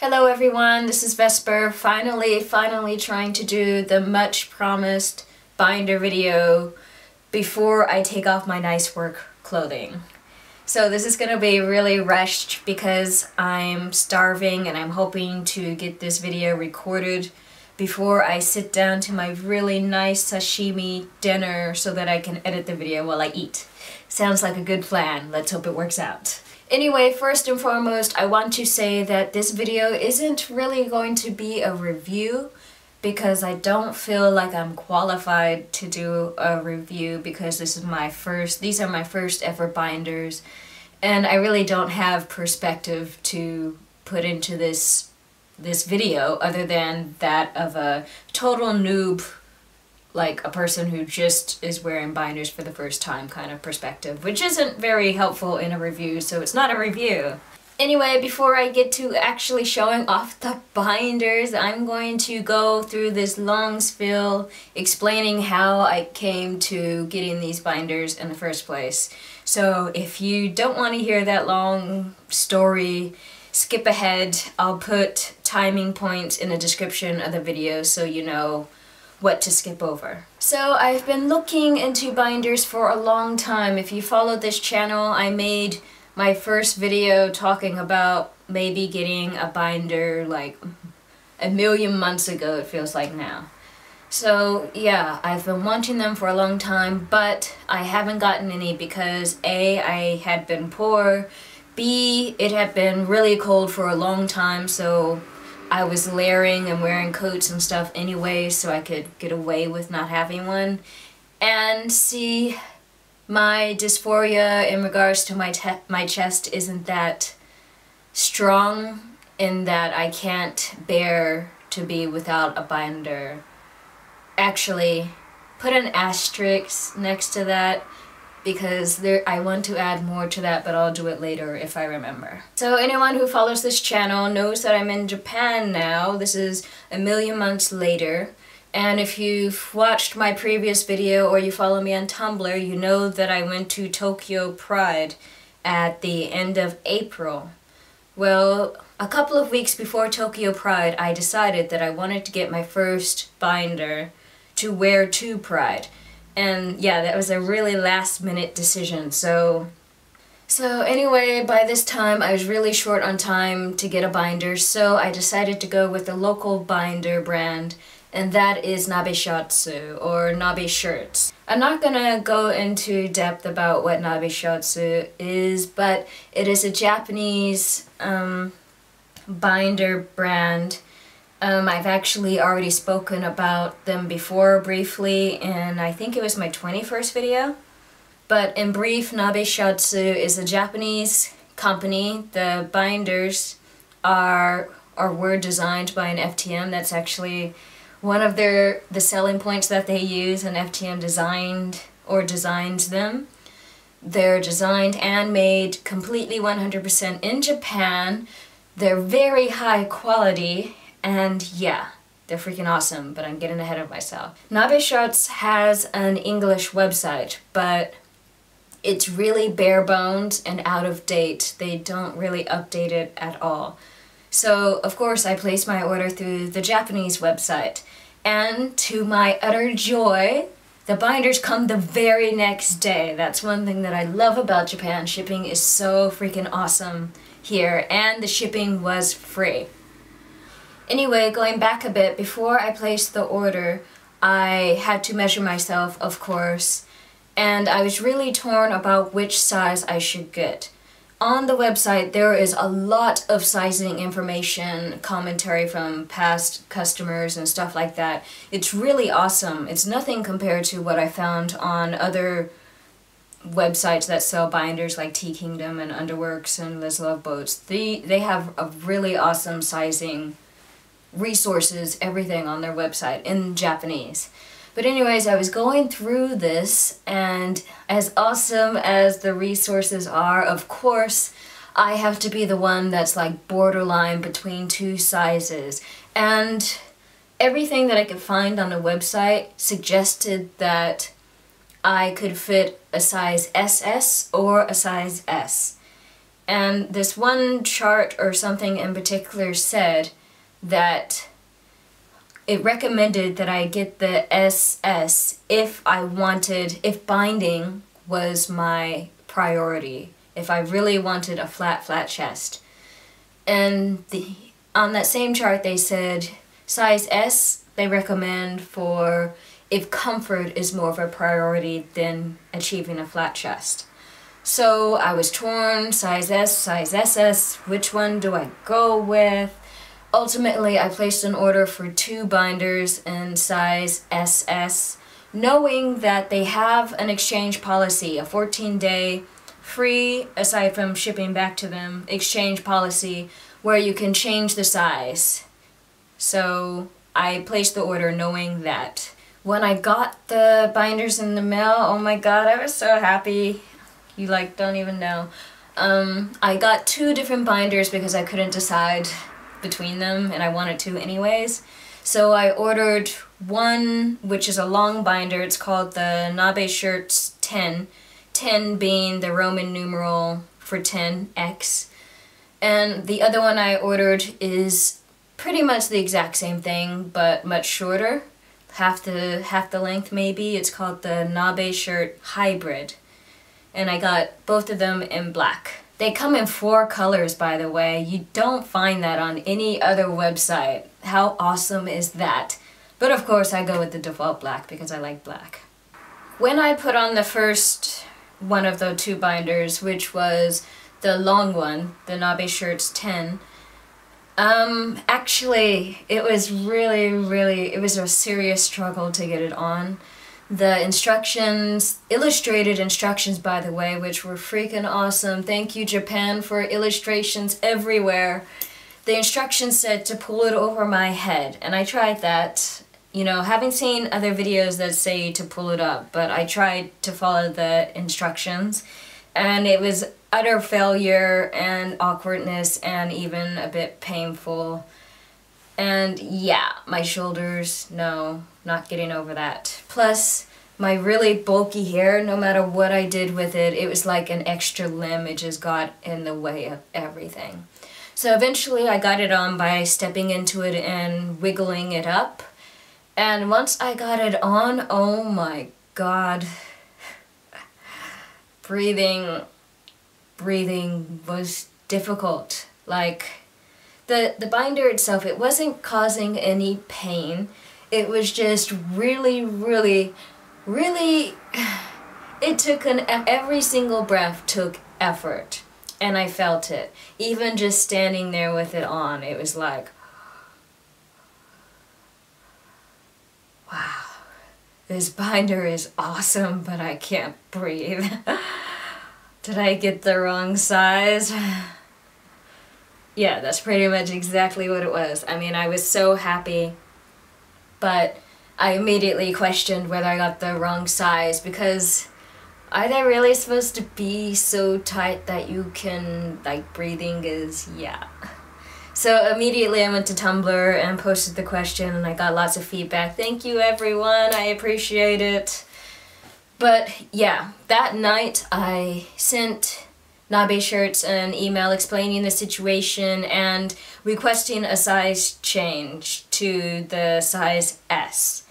Hello everyone, this is Vesper, finally trying to do the much promised binder video before I take off my nice work clothing. So this is gonna be really rushed because I'm starving and I'm hoping to get this video recorded before I sit down to my really nice sashimi dinner so that I can edit the video while I eat. Sounds like a good plan, let's hope it works out. Anyway, first and foremost, I want to say that this video isn't really going to be a review because I don't feel like I'm qualified to do a review because these are my first ever binders and I really don't have perspective to put into this video other than that of a total noob, like a person who just is wearing binders for the first time kind of perspective, which isn't very helpful in a review, so it's not a review. Anyway, before I get to actually showing off the binders, I'm going to go through this long spiel explaining how I came to getting these binders in the first place. So if you don't want to hear that long story, skip ahead. I'll put timing points in the description of the video so you know what to skip over. So I've been looking into binders for a long time. If you follow this channel, I made my first video talking about maybe getting a binder like a million months ago, it feels like now. So yeah, I've been wanting them for a long time, but I haven't gotten any because A, I had been poor, B, it had been really cold for a long time, so I was layering and wearing coats and stuff anyway so I could get away with not having one. And C, my dysphoria in regards to my chest isn't that strong in that I can't bear to be without a binder. Actually, put an asterisk next to that because I want to add more to that, but I'll do it later if I remember. So anyone who follows this channel knows that I'm in Japan now. This is a million months later. And if you've watched my previous video or you follow me on Tumblr, you know that I went to Tokyo Pride at the end of April. Well, a couple of weeks before Tokyo Pride, I decided that I wanted to get my first binder to wear to Pride. And yeah, that was a really last-minute decision, so anyway, by this time I was really short on time to get a binder, so I decided to go with the local binder brand, and that is Nabeshirts or Nabeshirts. I'm not gonna go into depth about what Nabeshirts is, but it is a Japanese binder brand. I've actually already spoken about them before briefly in, I think it was my 21st video. But in brief, Nabeshirts is a Japanese company. The binders were designed by an FTM. That's actually one of the selling points that they use. An FTM designs them. They're designed and made completely 100% in Japan. They're very high quality. And yeah, they're freaking awesome, but I'm getting ahead of myself. Nabeshirts has an English website, but it's really bare bones and out of date. They don't really update it at all. So, of course, I placed my order through the Japanese website. And to my utter joy, the binders come the very next day. That's one thing that I love about Japan. Shipping is so freaking awesome here, and the shipping was free. Anyway, going back a bit, before I placed the order, I had to measure myself, of course, and I was really torn about which size I should get. On the website, there is a lot of sizing information, commentary from past customers and stuff like that. It's really awesome. It's nothing compared to what I found on other websites that sell binders like Tea Kingdom and Underworks and Liz Love Boats. They have a really awesome sizing resources, everything on their website in Japanese. But anyways, I was going through this, and as awesome as the resources are, of course, I have to be the one that's like borderline between two sizes. And everything that I could find on the website suggested that I could fit a size SS or a size S. And this one chart or something in particular said that it recommended that I get the SS if binding was my priority, if I really wanted a flat chest. And on that same chart they said size S they recommend for if comfort is more of a priority than achieving a flat chest. So I was torn, size S, size SS, which one do I go with? Ultimately, I placed an order for 2 binders in size SS, knowing that they have an exchange policy, a 14-day free, aside from shipping back to them, exchange policy where you can change the size. So I placed the order knowing that. When I got the binders in the mail, oh my god, I was so happy. You like don't even know. I got 2 different binders because I couldn't decide between them and I wanted to anyways. So I ordered one which is a long binder. It's called the Nabeshirts 10. 10 being the Roman numeral for 10X. And the other one I ordered is pretty much the exact same thing but much shorter. Half the length maybe. It's called the Nabeshirts Hybrid. And I got both of them in black. They come in 4 colors, by the way. You don't find that on any other website. How awesome is that? But of course I go with the default black because I like black. When I put on the first one of the 2 binders, which was the long one, the Nabeshirts 10, actually it was really, it was a serious struggle to get it on. The instructions, illustrated instructions by the way, which were freaking awesome. Thank you Japan for illustrations everywhere. The instructions said to pull it over my head, and I tried that. You know, having seen other videos that say to pull it up, but I tried to follow the instructions and it was utter failure and awkwardness and even a bit painful. And yeah, my shoulders, no, not getting over that. Plus, my really bulky hair, no matter what I did with it, it was like an extra limb. It just got in the way of everything. So eventually I got it on by stepping into it and wiggling it up. And once I got it on, oh my god. Breathing was difficult. Like, the binder itself, it wasn't causing any pain. It was just really, it took every single breath took effort. And I felt it. Even just standing there with it on, it was like, wow, this binder is awesome, but I can't breathe. Did I get the wrong size? Yeah, that's pretty much exactly what it was. I mean, I was so happy, but I immediately questioned whether I got the wrong size because are they really supposed to be so tight that you can, like, breathing is, yeah. So immediately I went to Tumblr and posted the question and I got lots of feedback. Thank you everyone, I appreciate it. But yeah, that night I sent Nabeshirts an email explaining the situation and requesting a size change to the size S.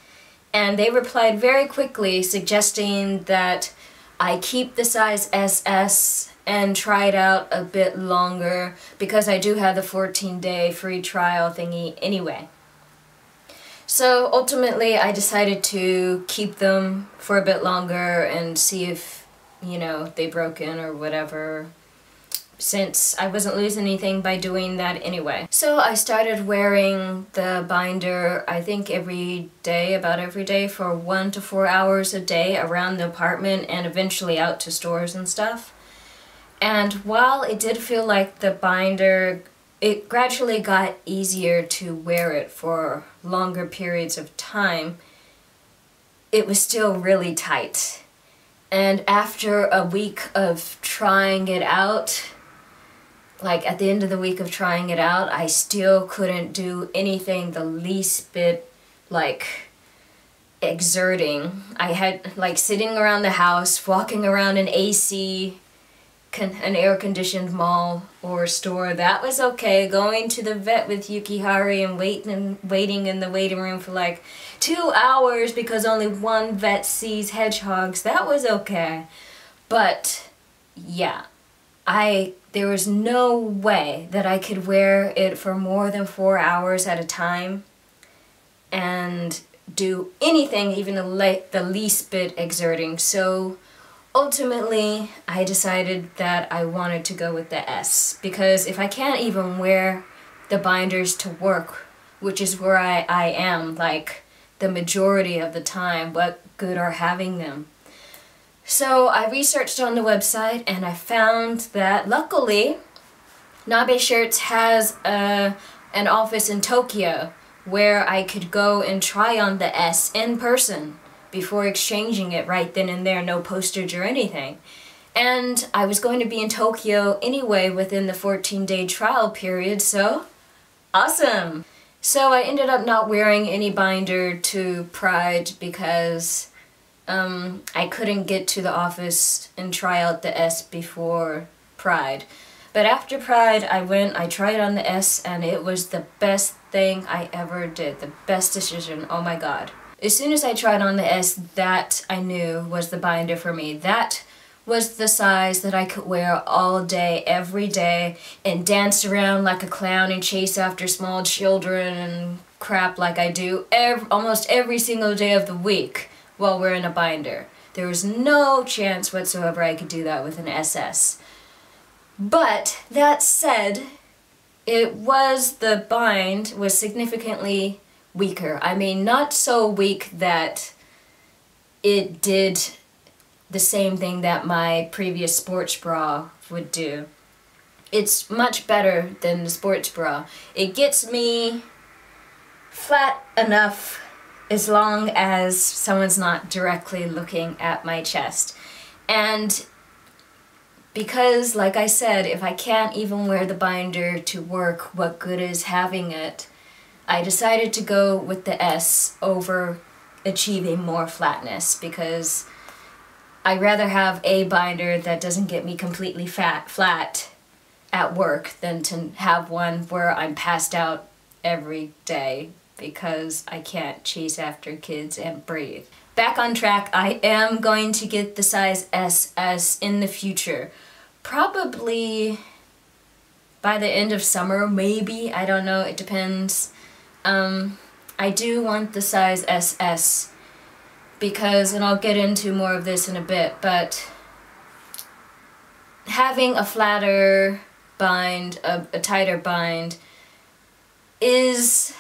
And they replied very quickly suggesting that I keep the size SS and try it out a bit longer because I do have the 14-day free trial thingy anyway. So ultimately I decided to keep them for a bit longer and see if, you know, they broke in or whatever, since I wasn't losing anything by doing that anyway. So I started wearing the binder, I think every day, about every day, for 1 to 4 hours a day around the apartment and eventually out to stores and stuff. And while it did feel like the binder, it gradually got easier to wear it for longer periods of time, it was still really tight. And after a week of trying it out, like at the end of the week of trying it out, I still couldn't do anything the least bit, like, exerting. I had, like, sitting around the house, walking around in AC, an air-conditioned mall or store, that was okay. Going to the vet with Yukihari and waiting in the waiting room for like 2 hours because only one vet sees hedgehogs, that was okay. But yeah, there was no way that I could wear it for more than 4 hours at a time and do anything, even the least bit exerting. So ultimately, I decided that I wanted to go with the S, because if I can't even wear the binders to work, which is where I am like the majority of the time, what good are having them? So I researched on the website and I found that luckily Nabeshirts has an office in Tokyo where I could go and try on the S in person before exchanging it right then and there, no postage or anything. And I was going to be in Tokyo anyway within the 14-day trial period, so awesome! So I ended up not wearing any binder to Pride because I couldn't get to the office and try out the S before Pride. But after Pride, I tried on the S, and it was the best thing I ever did. The best decision, oh my god. As soon as I tried on the S, that I knew was the binder for me. That was the size that I could wear all day, every day, and dance around like a clown and chase after small children and crap like I do almost every single day of the week while wearing a binder. There was no chance whatsoever I could do that with an SS. But that said, the bind was significantly weaker. I mean, not so weak that it did the same thing that my previous sports bra would do. It's much better than the sports bra. It gets me flat enough as long as someone's not directly looking at my chest. And because, like I said, if I can't even wear the binder to work, what good is having it? I decided to go with the S over achieving more flatness, because I'd rather have a binder that doesn't get me completely flat at work than to have one where I'm passed out every day because I can't chase after kids and breathe. Back on track, I am going to get the size SS in the future. Probably by the end of summer, maybe, I don't know, it depends. I do want the size SS because, and I'll get into more of this in a bit, but having a flatter bind, a tighter bind, is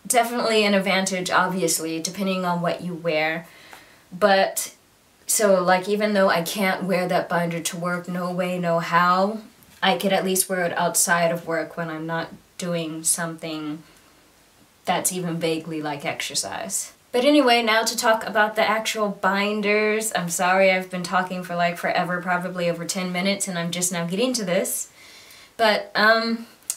definitely an advantage, obviously, depending on what you wear. But, so like, even though I can't wear that binder to work, no way, no how, I could at least wear it outside of work when I'm not doing something that's even vaguely like exercise. But anyway, now to talk about the actual binders. I'm sorry, I've been talking for like forever, probably over 10 minutes, and I'm just now getting to this. But,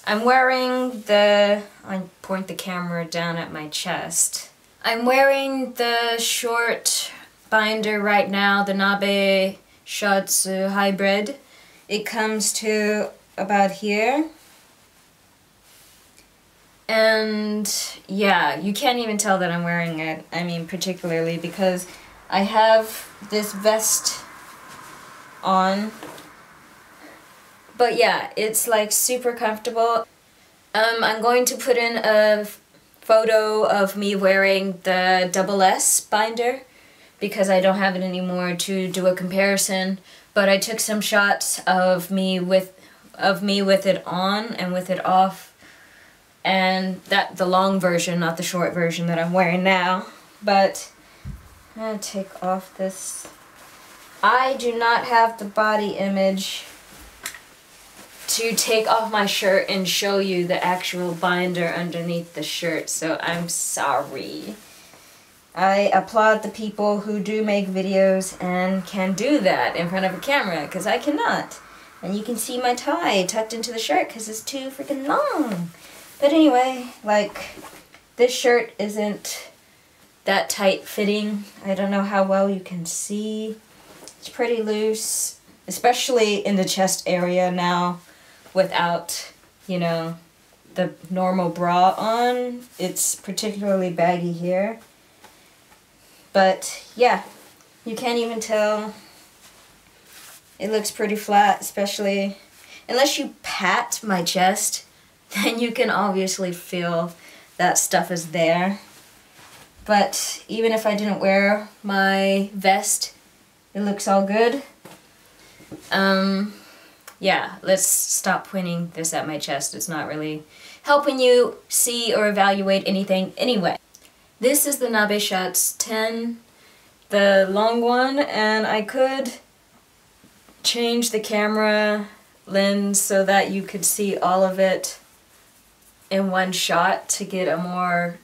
I'm wearing I point the camera down at my chest. I'm wearing the short binder right now, the Nabeshirts Hybrid. It comes to about here. And yeah, you can't even tell that I'm wearing it. I mean, particularly because I have this vest on. But yeah, it's like super comfortable. I'm going to put in a photo of me wearing the SS binder because I don't have it anymore to do a comparison. But I took some shots of me with it on and with it off. And the long version, not the short version that I'm wearing now. But I'm gonna take off this. I do not have the body image to take off my shirt and show you the actual binder underneath the shirt, so I'm sorry. I applaud the people who do make videos and can do that in front of a camera, because I cannot. And you can see my tie tucked into the shirt because it's too freaking long. But anyway, like, this shirt isn't that tight fitting. I don't know how well you can see. It's pretty loose. especially in the chest area now without, you know, the normal bra on. It's particularly baggy here. But yeah, you can't even tell. It looks pretty flat, especially unless you pat my chest, then you can obviously feel that stuff is there. But even if I didn't wear my vest, it looks all good. Yeah, let's stop pointing this at my chest. It's not really helping you see or evaluate anything anyway. This is the Nabeshirts 10, the long one, and I could change the camera lens so that you could see all of it in one shot to get a more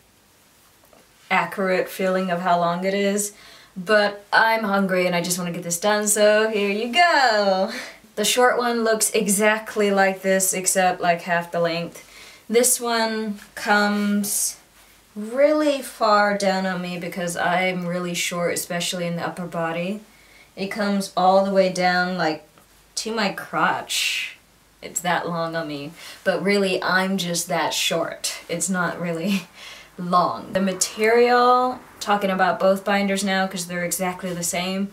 accurate feeling of how long it is. But I'm hungry and I just want to get this done, so here you go! The short one looks exactly like this except like half the length. This one comes really far down on me because I'm really short, especially in the upper body. It comes all the way down like to my crotch. It's that long on me, but really I'm just that short. It's not really long. The material, talking about both binders now because they're exactly the same,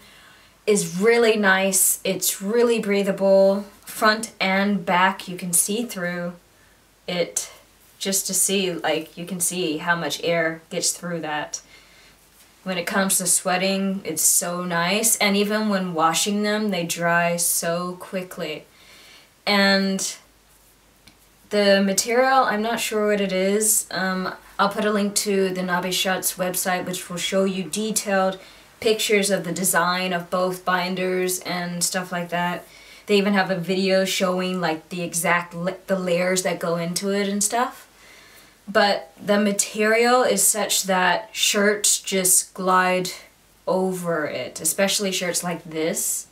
is really nice. It's really breathable. Front and back you can see through it just to see, like, you can see how much air gets through that. When it comes to sweating, it's so nice, and even when washing them, they dry so quickly. And the material, I'm not sure what it is. I'll put a link to the Nabeshirts website, which will show you detailed pictures of the design of both binders and stuff like that. They even have a video showing like the exact the layers that go into it and stuff. But the material is such that shirts just glide over it, especially shirts like this,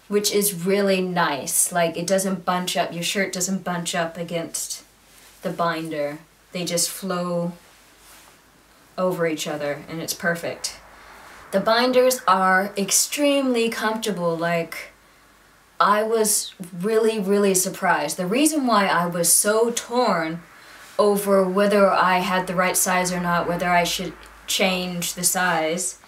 which is really nice. Like, it doesn't bunch up, your shirt doesn't bunch up against the binder. They just flow over each other and it's perfect. The binders are extremely comfortable. Like, I was really surprised. The reason why I was so torn over whether I had the right size or not, whether I should change the size,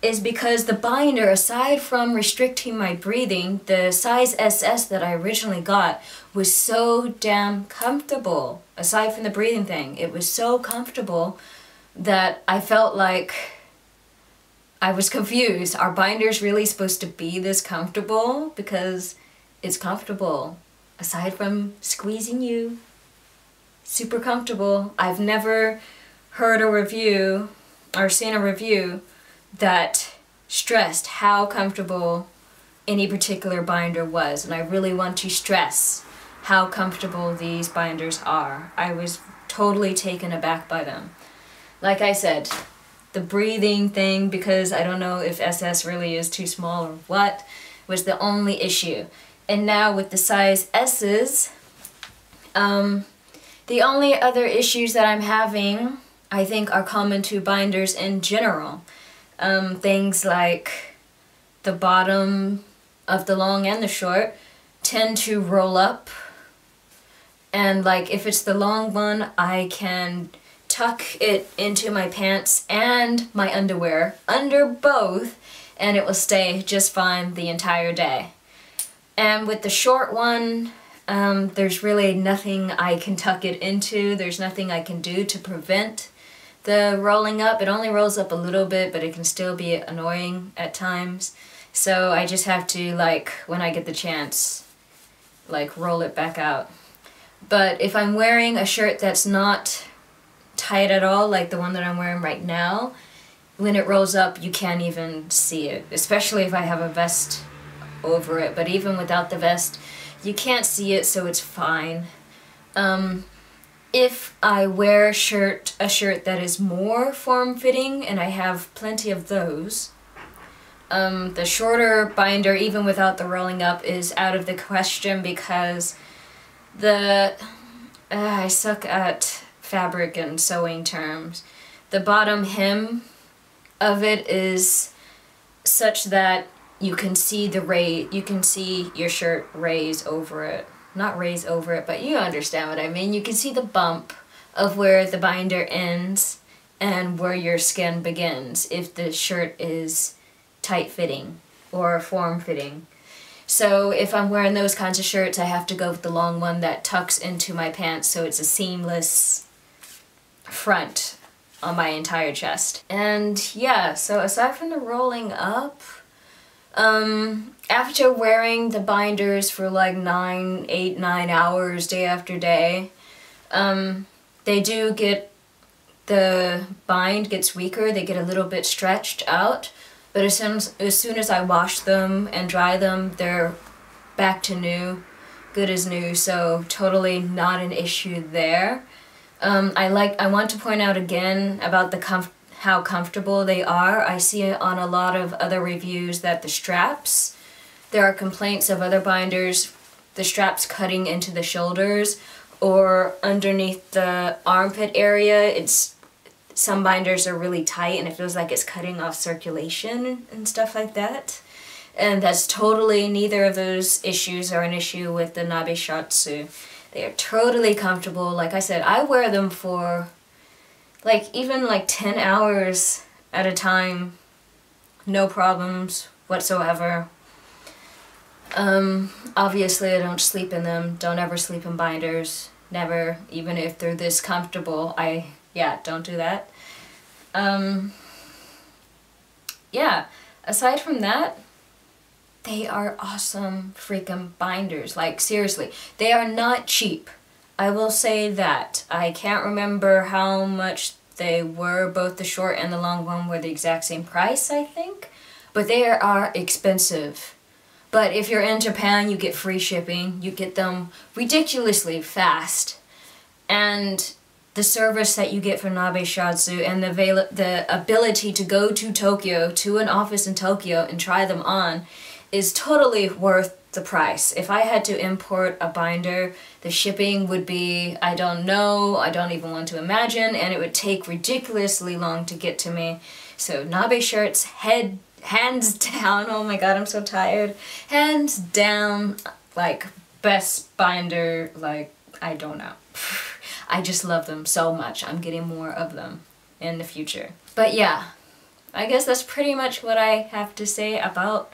is because the binder, aside from restricting my breathing, the size SS that I originally got was so damn comfortable. Aside from the breathing thing, it was so comfortable that I felt like I was confused. Are binders really supposed to be this comfortable? Because it's comfortable. Aside from squeezing you, super comfortable. I've never heard a review or seen a review that stressed how comfortable any particular binder was, and I really want to stress how comfortable these binders are. I was totally taken aback by them. Like I said, the breathing thing, because I don't know if SS really is too small or what, was the only issue. And now with the size S's, the only other issues that I'm having, I think, are common to binders in general. Things like the bottom of the long and the short tend to roll up. And like, if it's the long one, I can tuck it into my pants and my underwear, under both, and it will stay just fine the entire day. And with the short one, there's really nothing I can tuck it into. There's nothing I can do to prevent the rolling up. It only rolls up a little bit, but it can still be annoying at times. So I just have to, like, when I get the chance, like, roll it back out. But if I'm wearing a shirt that's not tight at all, like the one that I'm wearing right now, when it rolls up, you can't even see it, especially if I have a vest over it. But even without the vest, you can't see it, so it's fine. If I wear a shirt that is more form-fitting, and I have plenty of those, the shorter binder, even without the rolling up, is out of the question because I suck at fabric and sewing terms. The bottom hem of it is such that you can see you can see your shirt raise over it. Not raise over it, but you understand what I mean. You can see the bump of where the binder ends and where your skin begins if the shirt is tight-fitting or form-fitting. So if I'm wearing those kinds of shirts, I have to go with the long one that tucks into my pants so it's a seamless front on my entire chest. And yeah, so aside from the rolling up, after wearing the binders for like 8, 9 hours day after day, they do get, the bind gets weaker, they get a little bit stretched out, but as soon as I wash them and dry them, they're back to new, good as new, so totally not an issue there. I want to point out again about how comfortable they are. I see on a lot of other reviews that the straps, there are complaints of other binders, the straps cutting into the shoulders or underneath the armpit area. Some binders are really tight and it feels like it's cutting off circulation and stuff like that. And that's totally, neither of those issues are an issue with the Nabeshirts. They are totally comfortable. Like I said, I wear them for even 10 hours at a time, no problems whatsoever. Obviously I don't sleep in them, don't ever sleep in binders, never, even if they're this comfortable. Yeah, don't do that. Yeah, aside from that, they are awesome freaking binders. Like, seriously, they are not cheap. I will say that. I can't remember how much they were. Both the short and the long one were the exact same price, I think. But they are expensive. But if you're in Japan, you get free shipping. You get them ridiculously fast. And the service that you get from Nabeshirts and the ability to go to Tokyo, to an office in Tokyo and try them on is totally worth the price. If I had to import a binder, the shipping would be, I don't know, I don't even want to imagine, and it would take ridiculously long to get to me. So Nabeshirts, hands down, oh my god, I'm so tired, hands down, like, best binder, like, I don't know. I just love them so much. I'm getting more of them in the future. But yeah, I guess that's pretty much what I have to say about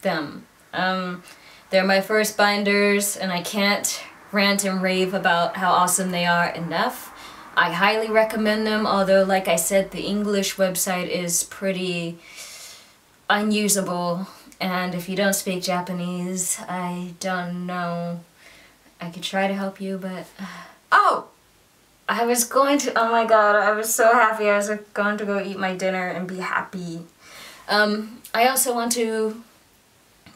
them. They're my first binders and I can't rant and rave about how awesome they are enough. I highly recommend them, although like I said, the English website is pretty unusable, and if you don't speak Japanese, I don't know. I could try to help you, but oh! I was going to, oh my god, I was so happy. I was going to go eat my dinner and be happy. I also want to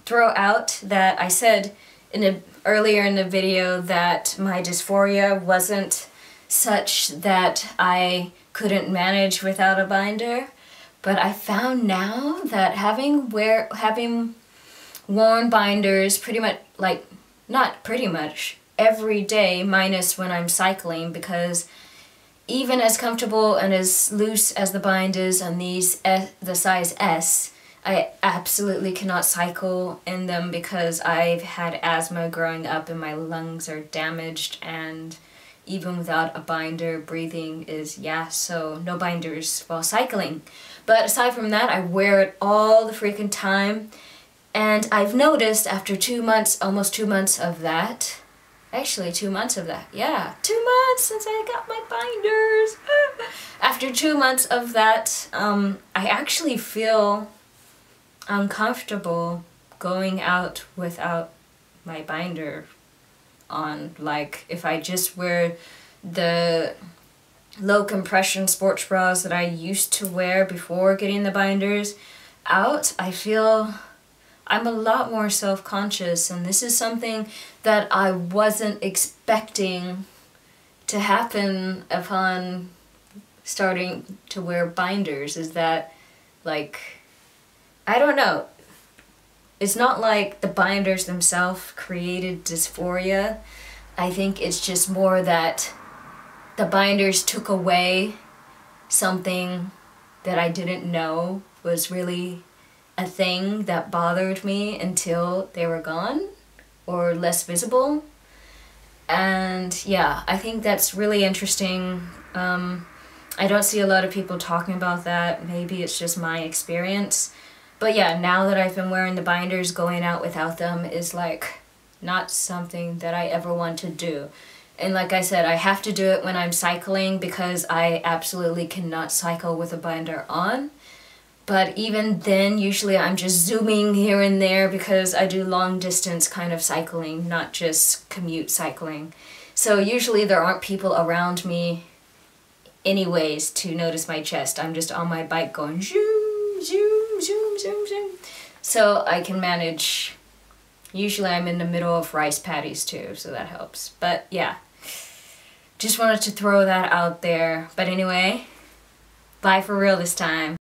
throw out that I said earlier in the video that my dysphoria wasn't such that I couldn't manage without a binder, but I found now that having worn binders pretty much, like, not pretty much, every day minus when I'm cycling, because even as comfortable and as loose as the bind is on these, the size S, I absolutely cannot cycle in them because I've had asthma growing up and my lungs are damaged, and even without a binder, breathing is, yeah, so no binders while cycling. But aside from that, I wear it all the freaking time, and I've noticed after 2 months, almost 2 months of that, actually 2 months of that, yeah, 2 months since I got my binders. After 2 months of that, I actually feel uncomfortable going out without my binder on. Like, if I just wear the low compression sports bras that I used to wear before getting the binders out, I feel I'm a lot more self-conscious, and this is something that I wasn't expecting to happen upon starting to wear binders, is that, like, I don't know, it's not like the binders themselves created dysphoria. I think it's just more that the binders took away something that I didn't know was really a thing that bothered me until they were gone or less visible. And yeah, I think that's really interesting. I don't see a lot of people talking about that. Maybe it's just my experience. But yeah, now that I've been wearing the binders, going out without them is like not something that I ever want to do. And like I said, I have to do it when I'm cycling because I absolutely cannot cycle with a binder on. But even then, usually I'm just zooming here and there because I do long distance kind of cycling, not just commute cycling. So usually there aren't people around me anyways to notice my chest. I'm just on my bike going zoom, zoom, zoom, zoom, zoom. So I can manage. Usually I'm in the middle of rice paddies too, so that helps. But yeah, just wanted to throw that out there. But anyway, bye for real this time.